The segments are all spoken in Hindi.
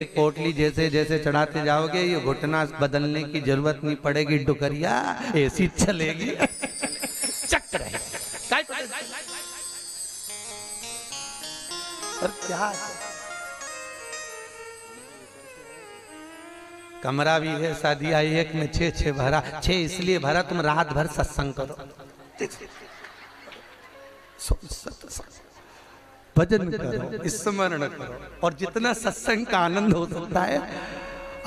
पोटली जैसे जैसे चढ़ाते जाओगे ये घुटना बदलने की जरूरत नहीं पड़ेगी, डुकरिया ऐसी चलेगी चक रहे। और क्या कमरा भी है, शादी आई एक में 6 भरा, 6 इसलिए भरा तुम रात भर सत्संग करो, भजन करो, स्मरण करो, और जितना सत्संग का आनंद हो सकता है।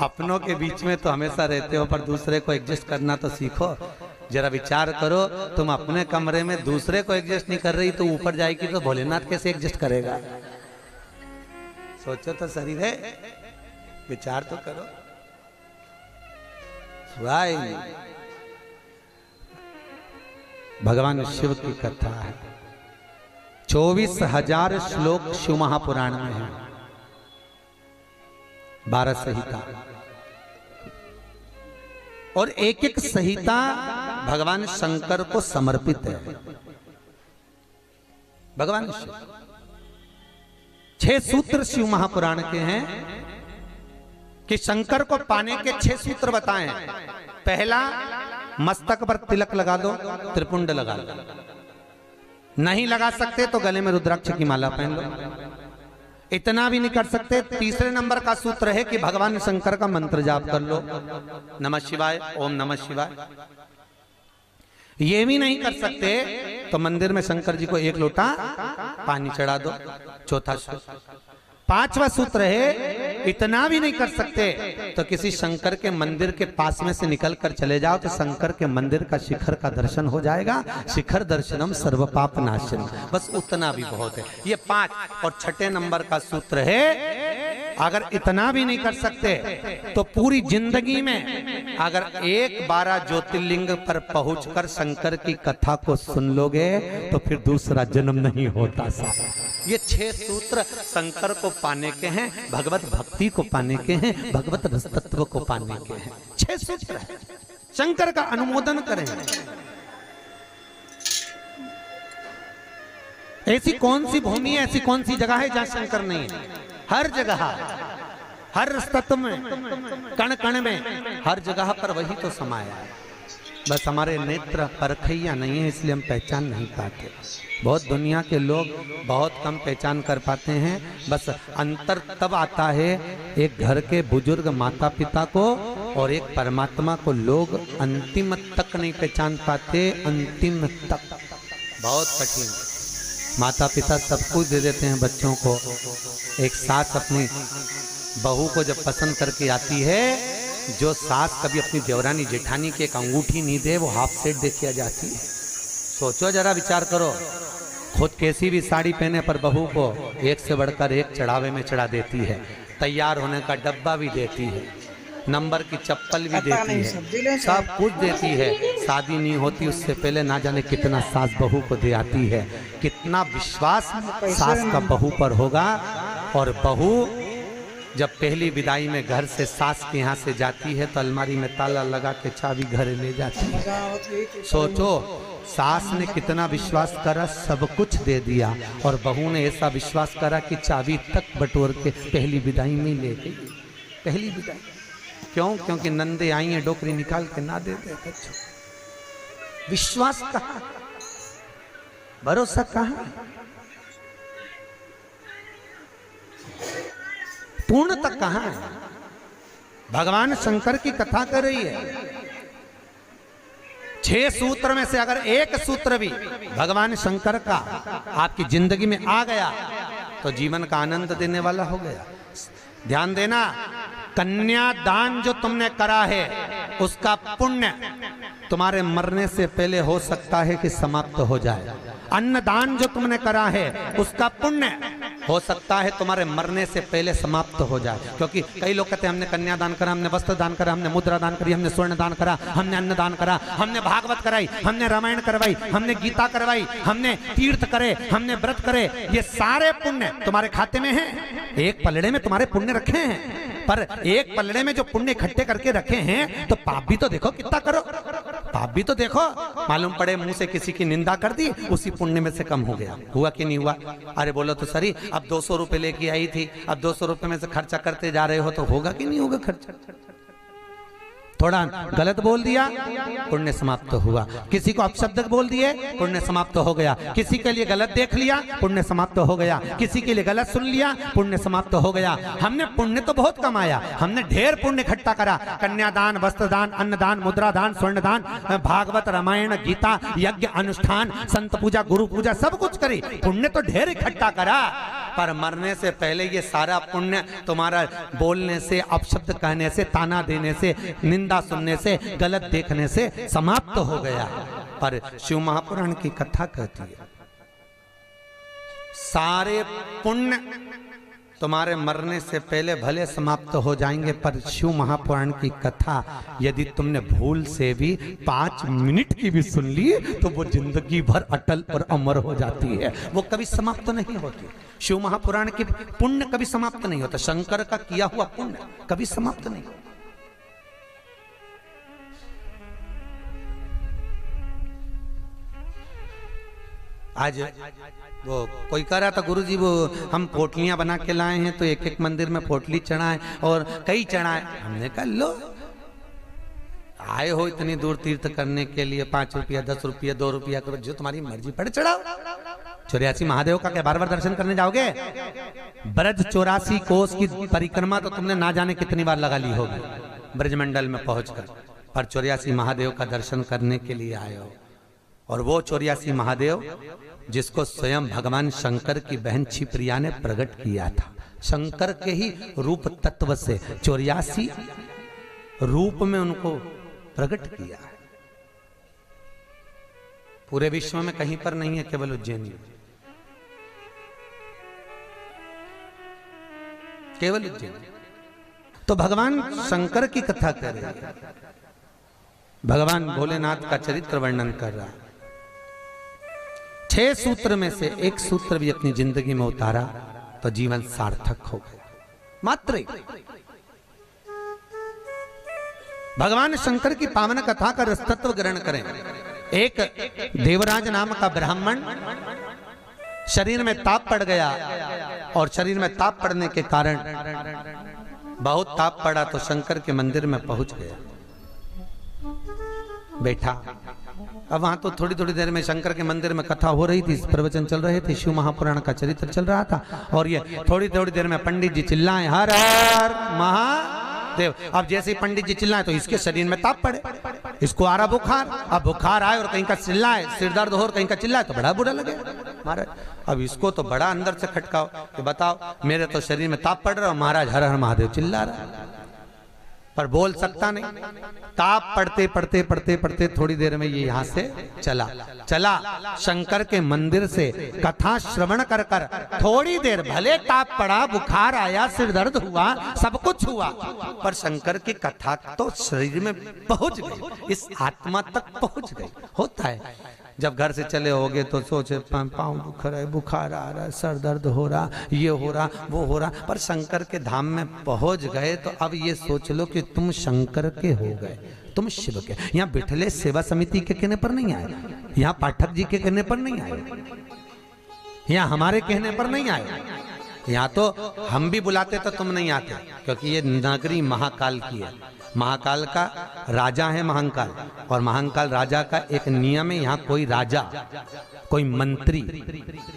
अपनों के बीच में तो हमेशा रहते हो, पर दूसरे को एडजस्ट करना तो सीखो। जरा विचार करो, तुम अपने कमरे में दूसरे को एडजस्ट नहीं कर रही तो ऊपर जाएगी तो भोलेनाथ कैसे एडजस्ट करेगा? सोचो तो शरीर है, विचार तो करो। भगवान शिव की कथा है, 24,000 श्लोक शिव महापुराण में है, 12 संहिता, और एक एक संहिता भगवान शंकर को समर्पित है। भगवान शिव 6 सूत्र शिव महापुराण के हैं कि शंकर को पाने के 6 सूत्र बताएं। पहला, मस्तक पर तिलक लगा दो, त्रिपुंड लगा दो, नहीं लगा सकते तो गले में रुद्राक्ष की माला पहन लो। इतना भी नहीं कर सकते, तीसरे नंबर का सूत्र है कि भगवान शंकर का मंत्र जाप कर लो, नमः शिवाय, ओम नमः शिवाय। ये भी नहीं कर सकते तो मंदिर में शंकर जी को 1 लोटा पानी चढ़ा दो, चौथा सूत्र। 5वां सूत्र है, इतना भी नहीं कर सकते तो किसी शंकर के मंदिर के पास में से निकल कर चले जाओ तो शंकर के मंदिर का शिखर का दर्शन हो जाएगा। शिखर दर्शनम सर्व पाप नाशनम, बस उतना भी बहुत है। ये 5। और 6ठे नंबर का सूत्र है, अगर इतना भी नहीं कर सकते तो पूरी जिंदगी में अगर 12 ज्योतिर्लिंग पर पहुंचकर शंकर की कथा को सुन लोगे तो फिर दूसरा जन्म नहीं होता। ये 6 सूत्र शंकर को पाने के हैं, भगवत भक्ति को पाने के हैं, भगवत रस तत्व को पाने के हैं। 6 सूत्र है, शंकर का अनुमोदन करें। ऐसी कौन सी भूमि है, ऐसी कौन सी जगह है जहां शंकर नहीं है? हर जगह, हर तत्व में, कण कण में, हर जगह पर वही तो समाया है। बस हमारे नेत्र परखैया नहीं है, इसलिए हम पहचान नहीं पाते। बहुत दुनिया के लोग बहुत कम पहचान कर पाते हैं। बस अंतर तब आता है एक घर के बुजुर्ग माता पिता को और एक परमात्मा को लोग अंतिम तक नहीं पहचान पाते। अंतिम तक बहुत कठिन। माता पिता सब कुछ दे देते हैं बच्चों को, एक सास अपनी बहू को जब पसंद करके आती है, जो सास कभी अपनी देवरानी जेठानी की एक अंगूठी नहीं दे वो हाफ सेट दे के आ जाती है। सोचो जरा, विचार करो, खुद कैसी भी साड़ी पहने पर बहू को एक से बढ़कर एक चढ़ावे में चढ़ा देती है, तैयार होने का डब्बा भी देती है, नंबर की चप्पल भी देती है, सब कुछ देती है। शादी नहीं होती उससे पहले ना जाने कितना सास बहू को दे आती है, कितना विश्वास सास का बहू पर होगा। और बहू जब पहली विदाई में घर से सास के यहाँ से जाती है तो अलमारी में ताला लगा के चाबी घर ले जाती है। सोचो सास ने कितना विश्वास करा, सब कुछ दे दिया, और बहू ने ऐसा विश्वास करा कि चाबी तक बटोर के पहली विदाई में ले गई। पहली विदाई क्यों? क्योंकि नंदे आई हैं, डोकरी निकाल के ना दे दे। विश्वास कहाँ, भरोसा कहाँ, पूर्ण तक कहाँ है? भगवान शंकर की कथा कर रही है। 6 सूत्र में से अगर एक सूत्र भी भगवान शंकर का आपकी जिंदगी में आ गया तो जीवन का आनंद देने वाला हो गया। ध्यान देना, कन्यादान जो तुमने करा है उसका पुण्य तुम्हारे मरने से पहले हो सकता है कि समाप्त हो जाए। अन्नदान जो तुमने करा है उसका पुण्य हो सकता है तुम्हारे मरने से पहले समाप्त हो जाए। क्योंकि कई लोग कहते हैं हमने कन्यादान करा, हमने वस्त्र दान करा, हमने मुद्रा दान करी, हमने स्वर्ण दान करा, हमने अन्न दान करा, हमने भागवत कराई, हमने रामायण करवाई, हमने गीता करवाई, हमने तीर्थ करे, हमने व्रत करे। ये सारे पुण्य तुम्हारे खाते में हैं, एक पलड़े में तुम्हारे पुण्य रखे हैं। पर एक पलड़े में जो पुण्य इकट्ठे करके रखे हैं तो पाप भी तो देखो कितना करो। पाप भी तो देखो, मालूम पड़े मुंह से किसी की निंदा कर दी, उसी पुण्य में से कम हो गया। हुआ कि नहीं हुआ? अरे बोलो तो सही, अब 200 रुपए लेके आई थी, अब 200 रुपए में से खर्चा करते जा रहे हो, तो होगा कि नहीं होगा खर्चा? थोड़ा गलत बोल दिया, पुण्य समाप्त तो हुआ। किसी को अपशब्द बोल दिए, पुण्य समाप्त हो गया। किसी के लिए गलत देख लिया, पुण्य समाप्त हो गया। किसी के लिए गलत सुन लिया, पुण्य समाप्त हो गया। हमने पुण्य तो बहुत कमाया, हमने ढेर पुण्य इकट्ठा करा। कन्यादान, वस्त्रदान, अन्नदान, मुद्रादान, स्वर्णदान, भागवत, रामायण, गीता, यज्ञ, अनुष्ठान, संत पूजा, गुरु पूजा, सब कुछ करी, पुण्य तो ढेर इकट्ठा करा। पर मरने से पहले ये सारा पुण्य तुम्हारा बोलने से, अपशब्द कहने से, ताना देने से, निंदा सुनने से, गलत देखने से समाप्त हो गया। पर शिव महापुराण की कथा कहती है सारे पुण्य तुम्हारे मरने से पहले भले समाप्त हो जाएंगे, पर शिव महापुराण की कथा यदि तुमने भूल से भी 5 मिनट की भी सुन ली तो वो जिंदगी भर अटल और अमर हो जाती है, वो कभी समाप्त नहीं होती। शिव महापुराण की पुण्य कभी समाप्त नहीं होता, शंकर का किया हुआ पुण्य कभी समाप्त नहीं होता। आज वो कोई कह रहा था, गुरुजी वो हम पोटलियां बना के लाए हैं, तो एक एक मंदिर में पोटली चढ़ाए और कई चढ़ाए। हमने कहा लो, आए हो इतनी दूर तीर्थ करने के लिए, 5 रुपया 10 रुपया 2 रुपया करो, जो तुम्हारी मर्जी पड़े चढ़ाओ। 84 महादेव का क्या बार-बार दर्शन करने जाओगे? ब्रज 84 कोस की परिक्रमा तो तुमने ना जाने कितनी बार लगा ली होगी ब्रजमंडल में पहुंचकर, पर 84 महादेव का दर्शन करने के लिए आए हो। और वो 84 महादेव जिसको स्वयं भगवान शंकर की बहन छिप्रिया ने प्रकट किया था, शंकर के ही रूप तत्व से 84 रूप में उनको प्रकट किया है। पूरे विश्व में कहीं पर नहीं है, केवल उज्जैन में, केवल उज्जैन। तो भगवान शंकर की कथा कर रहे हैं, भगवान भोलेनाथ का चरित्र वर्णन कर रहा है। 6 सूत्र में से एक सूत्र भी अपनी जिंदगी में उतारा तो जीवन सार्थक हो गया। मात्र भगवान शंकर की पावन कथा का रसतत्व ग्रहण करें। एक देवराज नाम का ब्राह्मण शरीर में ताप पड़ गया, और शरीर में ताप पड़ने के कारण बहुत ताप पड़ा तो शंकर के मंदिर में पहुंच गया, बैठा। अब वहां तो थोड़ी थोड़ी देर में शंकर के मंदिर में कथा हो रही थी, प्रवचन चल रहे थे, शिव महापुराण का चरित्र चल रहा था, और ये थोड़ी थोड़ी देर में पंडित जी चिल्लाए हर हर महादेव। अब जैसे ही पंडित जी चिल्लाए तो इसके शरीर में ताप पड़े, इसको आ रहा बुखार। अब बुखार आए और कहीं का चिल्लाए, सिर दर्द हो और कहीं का चिल्लाए तो बड़ा बुरा लगे महाराज। अब इसको तो बड़ा अंदर से खटकाओ कि बताओ, मेरे तो शरीर में ताप पड़ रहा है, महाराज हर हर महादेव चिल्ला रहा है, पर बोल सकता नहीं। ताप पढ़ते पढ़ते पढ़ते पढ़ते थोड़ी देर में ये यहाँ से चला शंकर के मंदिर से कथा श्रवण कर कर थोड़ी देर, भले ताप पड़ा, बुखार आया, सिर दर्द हुआ, सब कुछ हुआ, पर शंकर की कथा तो शरीर में पहुंच गई, इस आत्मा तक पहुंच गई। होता है जब घर से चले होगे तो सोचे पाँव दुख रहा है, बुखार आ रहा है, सर दर्द हो रहा, ये हो रहा, वो हो रहा, पर शंकर के धाम में पहुंच गए तो अब ये सोच लो कि तुम शंकर के हो गए, तुम शिव के। यहाँ बिठले सेवा समिति के कहने पर नहीं आए, यहाँ पाठक जी के कहने पर नहीं आए, यहाँ हमारे कहने पर नहीं आए, यहाँ तो हम भी बुलाते तो तुम नहीं आते, क्योंकि ये नगरी महाकाल की है। महाकाल का राजा है महाकाल, और महाकाल राजा का एक नियम है, यहाँ कोई राजा, कोई मंत्री,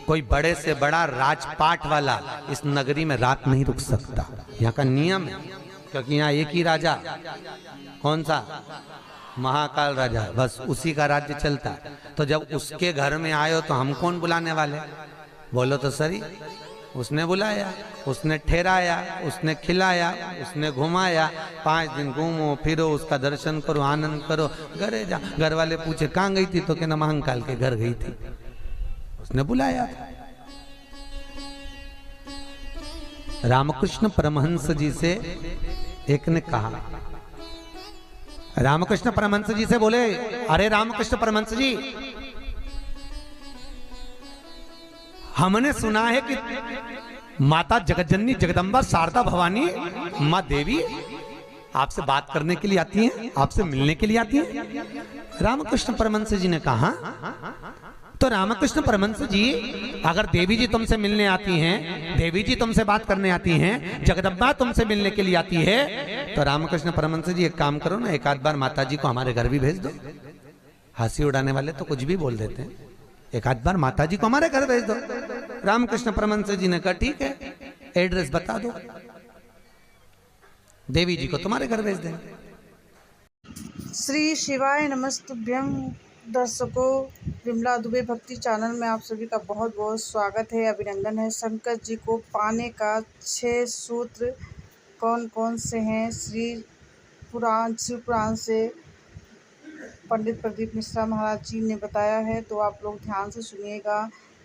कोई बड़े से बड़ा राजपाट वाला इस नगरी में रात नहीं रुक सकता, यहाँ का नियम है। क्योंकि यहाँ एक ही राजा, कौन सा? महाकाल राजा, बस उसी का राज्य चलता है। तो जब उसके घर में आए हो तो हम कौन बुलाने वाले? बोलो तो सही। उसने बुलाया, उसने ठहराया, उसने खिलाया, उसने घुमाया, 5 दिन घूमो फिरो, उसका दर्शन करो, आनंद करो, घरे जा। घर वाले पूछे कहाँ गई थी, तो कहना महाकाल के घर गई थी, उसने बुलाया था। रामकृष्ण परमहंस जी से एक ने कहा, रामकृष्ण परमहंस जी से बोले, अरे रामकृष्ण परमहंस जी, हमने सुना है कि माता जगतजननी जगदम्बा शारदा भवानी माँ देवी आपसे बात करने के लिए आती हैं, आपसे मिलने के लिए आती हैं। रामकृष्ण परमहंस जी ने कहा, तो रामकृष्ण परमहंस जी, अगर देवी जी तुमसे मिलने आती हैं, देवी जी तुमसे बात करने आती हैं, जगदम्बा तुमसे मिलने के लिए आती है, तो रामकृष्ण परमहंस जी एक काम करो ना, एक आध बार माता जी को हमारे घर भी भेज दो। हंसी उड़ाने वाले तो कुछ भी बोल देते हैं, एक आध बार माता जी को हमारे घर भेज दो। रामकृष्ण परमहंस जी ने कहा ठीक है, एड्रेस बता दो, देवी जी को तुम्हारे घर भेज दें। श्री शिवाय नमस्तुभ्यं। दर्शकों, विमला दुबे भक्ति चैनल में आप सभी का बहुत बहुत स्वागत है, अभिनंदन है। शंकर जी को पाने का 6 सूत्र कौन कौन से हैं, शिव पुराण से पंडित प्रदीप मिश्रा महाराज जी ने बताया है। तो आप लोग ध्यान से सुनिएगा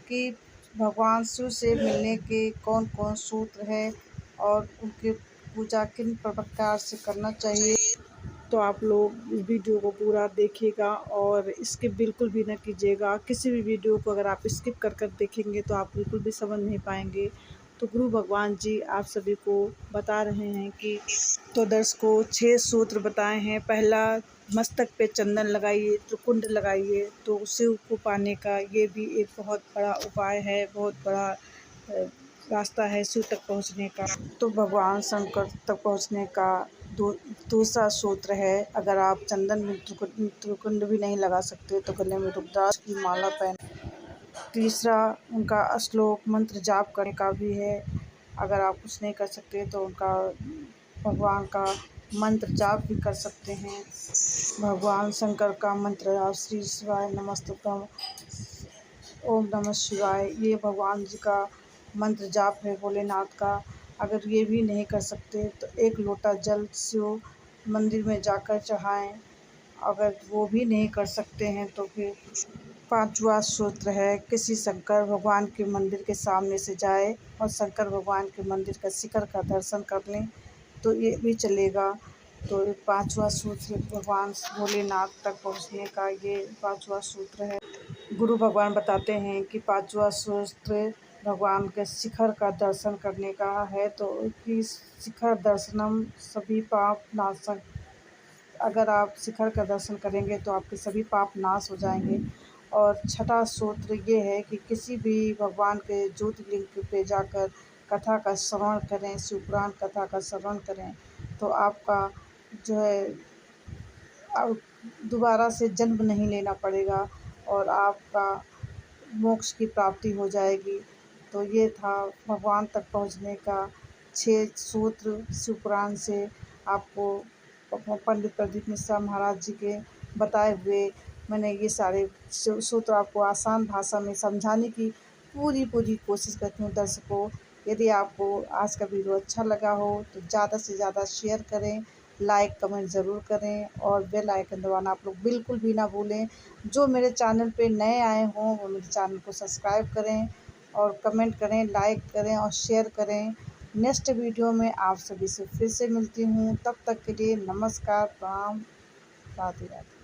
कि भगवान शिव से मिलने के कौन कौन सूत्र हैं और उनकी पूजा किन प्रकार से करना चाहिए। तो आप लोग इस वीडियो को पूरा देखिएगा और स्किप बिल्कुल भी न कीजिएगा। किसी भी वीडियो को अगर आप स्किप कर देखेंगे तो आप बिल्कुल भी समझ नहीं पाएंगे। तो गुरु भगवान जी आप सभी को बता रहे हैं कि, तो दर्शकों 6 सूत्र बताए हैं। पहला, मस्तक पे चंदन लगाइए, त्रिकुंड लगाइए, तो शिव को पाने का ये भी एक बहुत बड़ा उपाय है, बहुत बड़ा रास्ता है शिव तक पहुंचने का। तो भगवान शंकर तक पहुंचने का दूसरा सूत्र है, अगर आप चंदन में त्रिकुंड भी नहीं लगा सकते तो गले में रुद्राक्ष की माला पहन। तीसरा, उनका श्लोक मंत्र जाप करने का भी है, अगर आप कुछ नहीं कर सकते तो उनका भगवान का मंत्र जाप भी कर सकते हैं। भगवान शंकर का मंत्र आप श्री शिवाय नमस्तुभ्यं, ओम नमः शिवाय, ये भगवान जी का मंत्र जाप है भोलेनाथ का। अगर ये भी नहीं कर सकते तो 1 लोटा जल शिव मंदिर में जाकर चढ़ाएं। अगर वो भी नहीं कर सकते हैं तो फिर 5वां सूत्र है, किसी शंकर भगवान के मंदिर के सामने से जाए और शंकर भगवान के मंदिर का शिखर का दर्शन कर लें तो ये भी चलेगा। तो 5वां सूत्र भगवान भोलेनाथ तक पहुँचने का ये 5वां सूत्र है। गुरु भगवान बताते हैं कि 5वां सूत्र भगवान के शिखर का दर्शन करने का है, तो कि शिखर दर्शनम सभी पाप नाशक। अगर आप शिखर का दर्शन करेंगे तो आपके सभी पाप नाश हो जाएंगे। और 6वां सूत्र ये है कि किसी भी भगवान के ज्योतिर्लिंग पे जाकर कथा का श्रवण करें, शिवपुराण कथा का श्रवण करें, तो आपका जो है दोबारा से जन्म नहीं लेना पड़ेगा और आपका मोक्ष की प्राप्ति हो जाएगी। तो ये था भगवान तक पहुंचने का 6 सूत्र शिवपुराण से आपको पंडित प्रदीप मिश्रा महाराज जी के बताए हुए मैंने ये सारे सूत्र आपको आसान भाषा में समझाने की पूरी कोशिश करती हूँ। दर्शकों, यदि आपको आज का वीडियो अच्छा लगा हो तो ज़्यादा से ज़्यादा शेयर करें, लाइक कमेंट ज़रूर करें और बेल आइकन दबाना आप लोग बिल्कुल भी ना भूलें। जो मेरे चैनल पे नए आए हों वो मेरे चैनल को सब्सक्राइब करें और कमेंट करें, लाइक करें और शेयर करें। नेक्स्ट वीडियो में आप सभी से फिर से मिलती हूँ, तब तक के लिए नमस्कार, प्रणाम, राधे राधे।